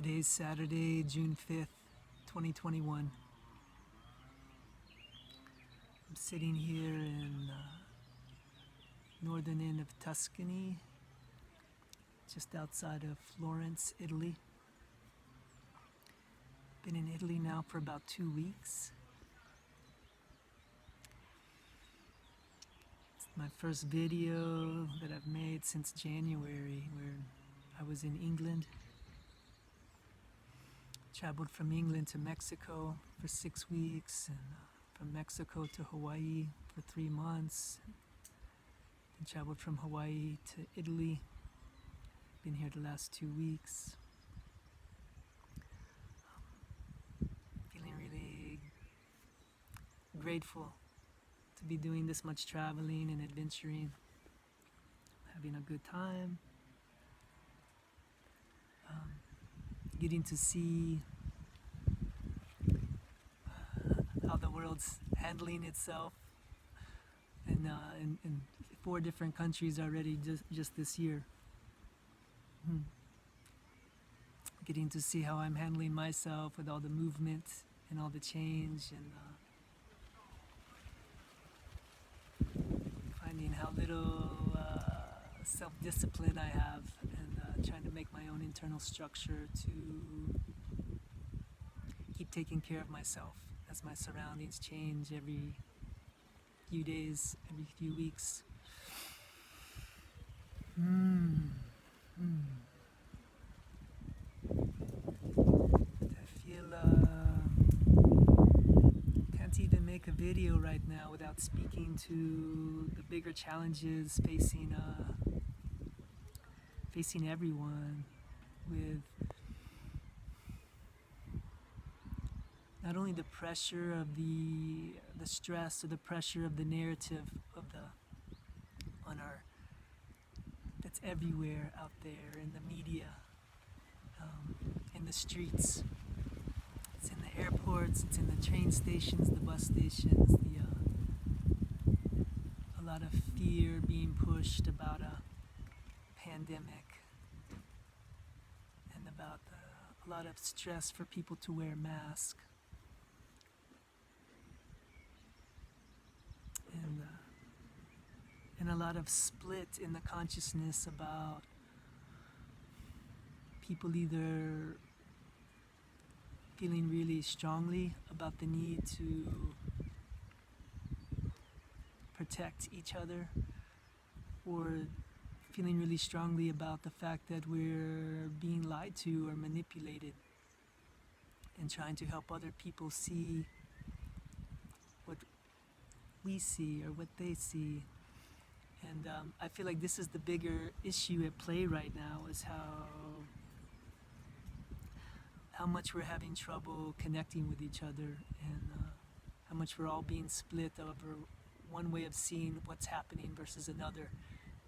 Today's Saturday, June 5th, 2021. I'm sitting here in northern end of Tuscany, just outside of Florence, Italy. Been in Italy now for about 2 weeks. It's my first video that I've made since January, where I was in England. Traveled from England to Mexico for 6 weeks, and from Mexico to Hawaii for 3 months. Then traveled from Hawaii to Italy. Been here the last 2 weeks. Feeling really grateful to be doing this much traveling and adventuring. Having a good time. Getting to see how the world's handling itself in 4 different countries already just this year. Getting to see how I'm handling myself with all the movement and all the change, and finding how little self-discipline I have, and trying to make my own internal structure to keep taking care of myself as my surroundings change every few days, every few weeks. I feel can't even make a video right now without speaking to the bigger challenges facing everyone, with not only the pressure of the stress or the pressure of the narrative of that's everywhere out there in the media, in the streets. It's in the airports, it's in the train stations, the bus stations, a lot of fear being pushed about a pandemic, and about a lot of stress for people to wear masks. And a lot of split in the consciousness about people either feeling really strongly about the need to protect each other, or feeling really strongly about the fact that we're being lied to or manipulated, and trying to help other people see what we see or what they see. And I feel like this is the bigger issue at play right now, is how much we're having trouble connecting with each other, and how much we're all being split over one way of seeing what's happening versus another,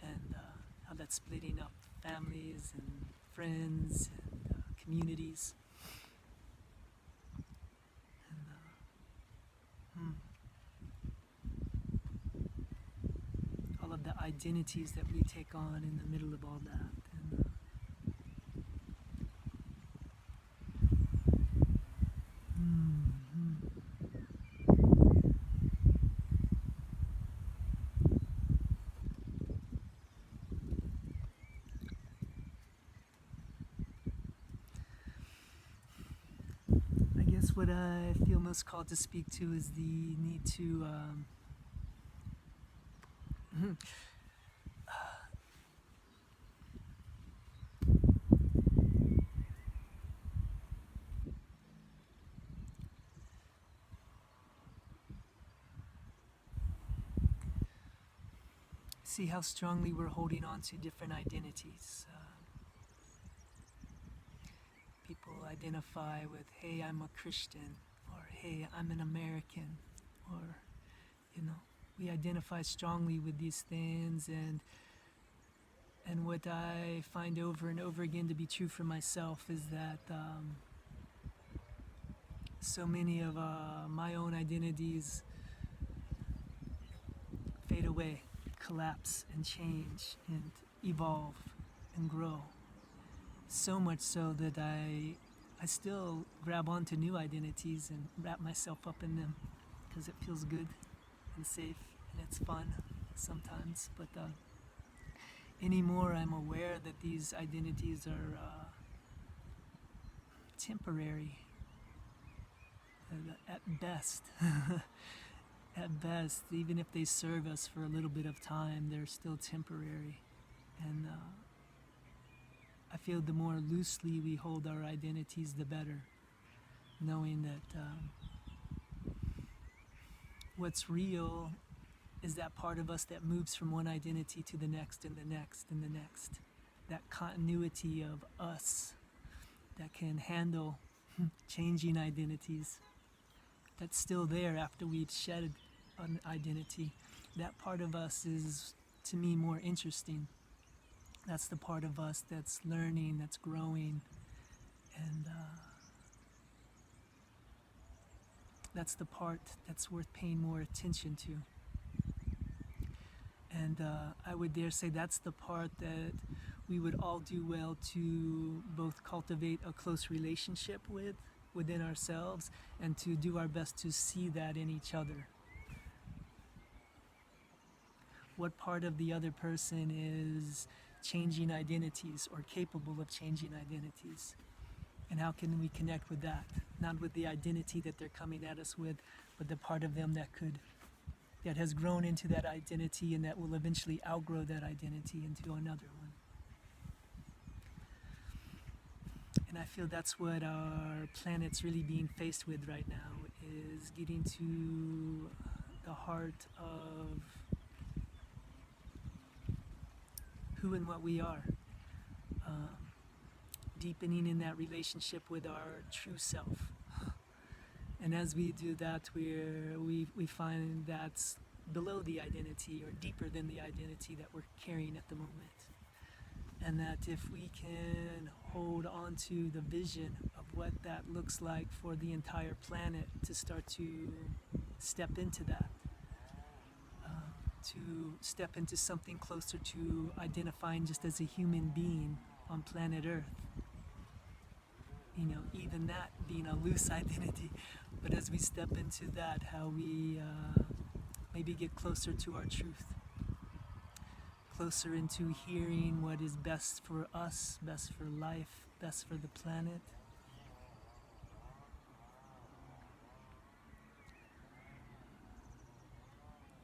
and how that's splitting up families and friends and communities. And, all of the identities that we take on in the middle of all that. And, I guess what I feel most called to speak to is the need to see how strongly we're holding on to different identities. People identify with, hey, I'm a Christian, or hey, I'm an American, or, we identify strongly with these things, and what I find over and over again to be true for myself is that so many of my own identities fade away, collapse and change and evolve and grow. so much so that I still grab onto new identities and wrap myself up in them because it feels good and safe and it's fun sometimes. But anymore, I'm aware that these identities are temporary at best. At best, even if they serve us for a little bit of time, they're still temporary. And I feel the more loosely we hold our identities, the better, knowing that what's real is that part of us that moves from one identity to the next and the next and the next. That continuity of us that can handle changing identities, that's still there after we've shed an identity. That part of us is, to me, more interesting. That's the part of us that's learning, that's growing, and that's the part that's worth paying more attention to. And I would dare say that's the part that we would all do well to both cultivate a close relationship with within ourselves and to do our best to see that in each other. What part of the other person is changing identities or capable of changing identities? And how can we connect with that? Not with the identity that they're coming at us with, but the part of them that has grown into that identity and that will eventually outgrow that identity into another one. And I feel that's what our planet's really being faced with right now, is getting to the heart of who and what we are. Deepening in that relationship with our true self. And as we do that, we find that's below the identity or deeper than the identity that we're carrying at the moment. And that if we can hold on to the vision of what that looks like for the entire planet to start to step into that, to step into something closer to identifying just as a human being on planet Earth. You know, even that being a loose identity, but as we step into that, how we maybe get closer to our truth, closer into hearing what is best for us, best for life, best for the planet.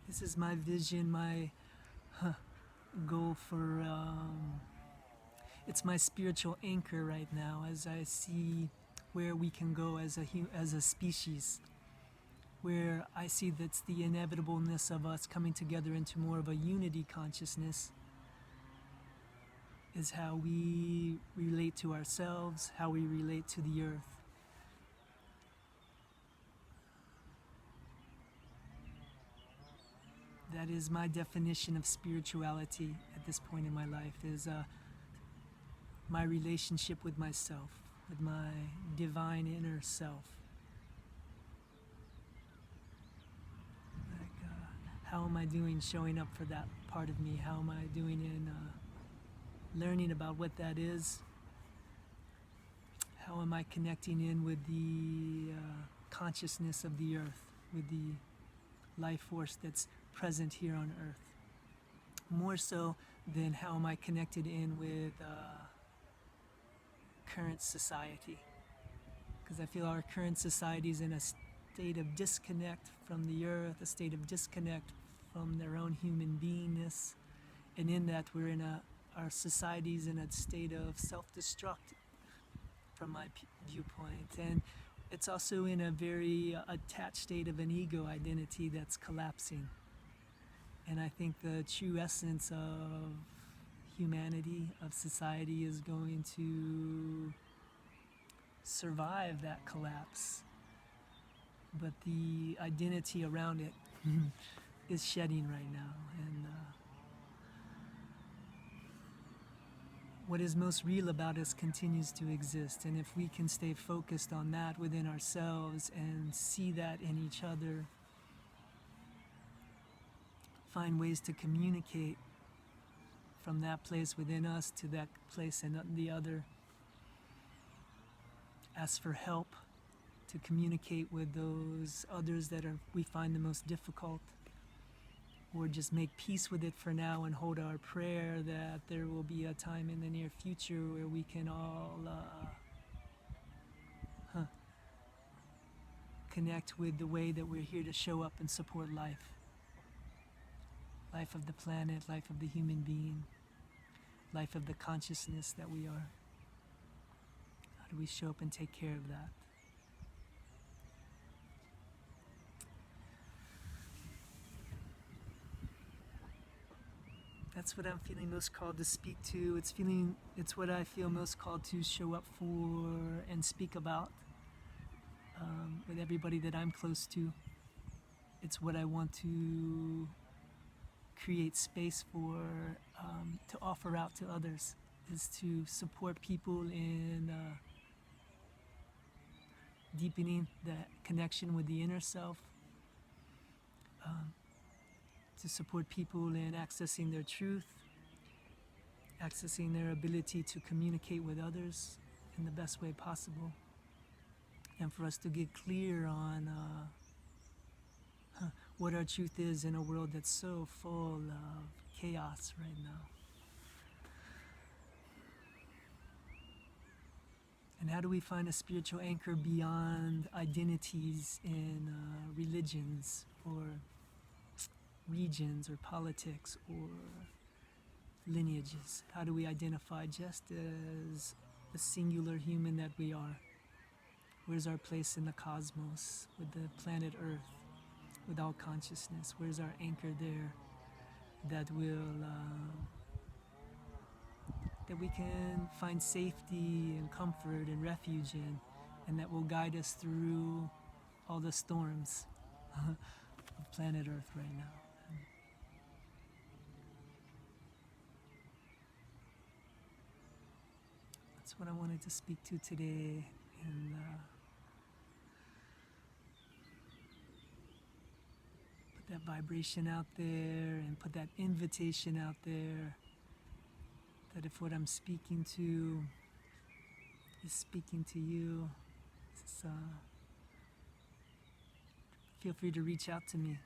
This is my vision, my goal for it's my spiritual anchor right now as I see where we can go as a species, where I see that's the inevitableness of us coming together into more of a unity consciousness, is how we relate to ourselves, how we relate to the earth. That is my definition of spirituality at this point in my life, is my relationship with myself, with my divine inner self. Like, how am I doing showing up for that part of me? How am I doing in learning about what that is? How am I connecting in with the consciousness of the earth, with the life force that's present here on earth? More so than how am I connected in with current society, because I feel our current society is in a state of disconnect from the earth, a state of disconnect from their own human beingness, and in that we're in our society's in a state of self-destruct from my viewpoint, and it's also in a very attached state of an ego identity that's collapsing. And I think the true essence of humanity, of society, is going to survive that collapse. But the identity around it is shedding right now. And what is most real about us continues to exist. And if we can stay focused on that within ourselves and see that in each other, find ways to communicate from that place within us to that place in the other, ask for help to communicate with those others that we find the most difficult, or just make peace with it for now and hold our prayer that there will be a time in the near future where we can all connect with the way that we're here to show up and support life. Life of the planet, life of the human being, life of the consciousness that we are. How do we show up and take care of that? That's what I'm feeling most called to speak to. It's what I feel most called to show up for and speak about with everybody that I'm close to. It's what I want to create space for, to offer out to others, is to support people in deepening that connection with the inner self, to support people in accessing their truth, accessing their ability to communicate with others in the best way possible, and for us to get clear on what our truth is in a world that's so full of chaos right now. And how do we find a spiritual anchor beyond identities in religions or regions or politics or lineages? How do we identify just as the singular human that we are? Where's our place in the cosmos, with the planet Earth, with all consciousness? Where's our anchor there that that we can find safety and comfort and refuge in, and that will guide us through all the storms of planet Earth right now? That's what I wanted to speak to today, and put that vibration out there and put that invitation out there, that if what I'm speaking to is speaking to you, feel free to reach out to me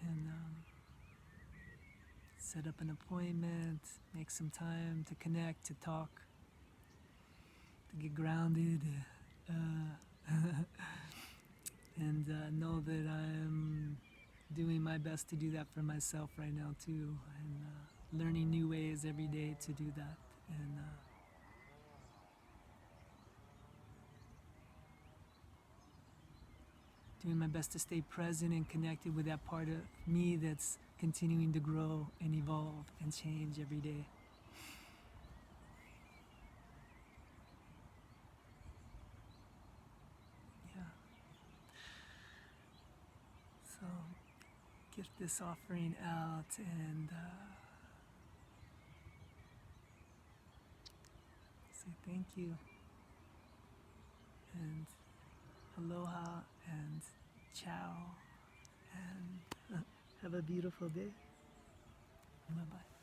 and set up an appointment, make some time to connect, to talk, to get grounded, and know that I'm doing my best to do that for myself right now too, and learning new ways every day to do that, and doing my best to stay present and connected with that part of me that's continuing to grow and evolve and change every day. Yeah. So, get this offering out and say thank you and aloha and ciao, and have a beautiful day. Bye-bye.